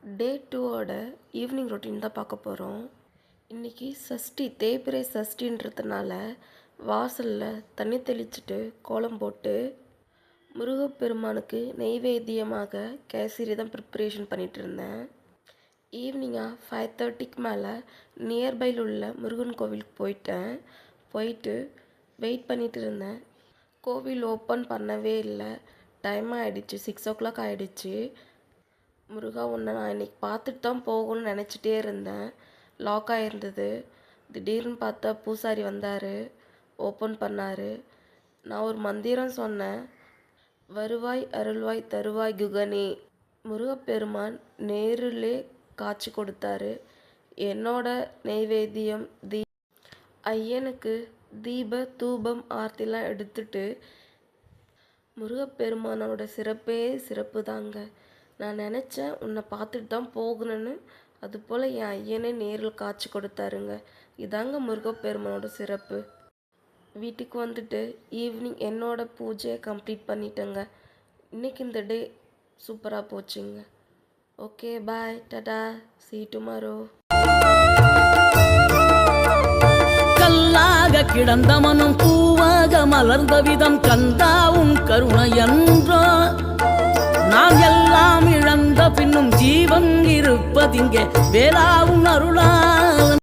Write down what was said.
டே 2ஓட evening routine தான் பார்க்க போகிறோம். இன்றைக்கி சஷ்டி தேய்பிறை சஷ்டின்றதுனால வாசலில் தண்ணி தெளிச்சுட்டு கோலம் போட்டு முருகப்பெருமானுக்கு நெய்வேத்தியமாக கேசரி தான் ப்ரிப்ரேஷன் பண்ணிகிட்டு இருந்தேன். ஈவினிங்காக 5:30க்கு மேலே நியர்பையில் உள்ள முருகன் கோவிலுக்கு போயிட்டு வெயிட் பண்ணிகிட்டு இருந்தேன். கோவில் ஓப்பன் பண்ணவே இல்லை. டைம் ஆகிடுச்சு, 6 o'clock ஆகிடுச்சு. முருகா உன்னை நான் இன்றைக்கி பார்த்துட்டு தான் போகணும்னு நினச்சிட்டே இருந்தேன். லாக் ஆகிருந்தது. திடீர்னு பார்த்தா பூசாரி வந்தார், ஓப்பன் பண்ணார். நான் ஒரு மந்திரம் சொன்னேன், வருவாய் அருள்வாய் தருவாய் குகனே. முருகப்பெருமான் நேரிலே காட்சி கொடுத்தாரு. என்னோட நெய்வேத்தியம் ஐயனுக்கு தீப தூபம் ஆர்த்திலாம் எடுத்துட்டு முருகப்பெருமானோட சிறப்பே சிறப்பு தாங்க. நான் நினச்சேன் உன்னை பார்த்துட்டு தான் போகணுன்னு, அதுபோல் என் ஐயனே நேரில் காட்சி கொடுத்தாருங்க. இதாங்க முருகப்பெருமானோட சிறப்பு. வீட்டுக்கு வந்துட்டு ஈவினிங் என்னோட பூஜையை கம்ப்ளீட் பண்ணிட்டேங்க. இன்றைக்கி இந்த டே சூப்பராக போச்சுங்க. Okay, bye, Tata, see you tomorrow. கல்லாக கிடந்த மனம் பூவாக மலர்ந்த விதம் கந்தாவும் கருணை என்றோ. நாம் எல்லாம் இழந்த பின்னும் ஜீவன் இருப்பதிங்கே வேளாவும் அருளா.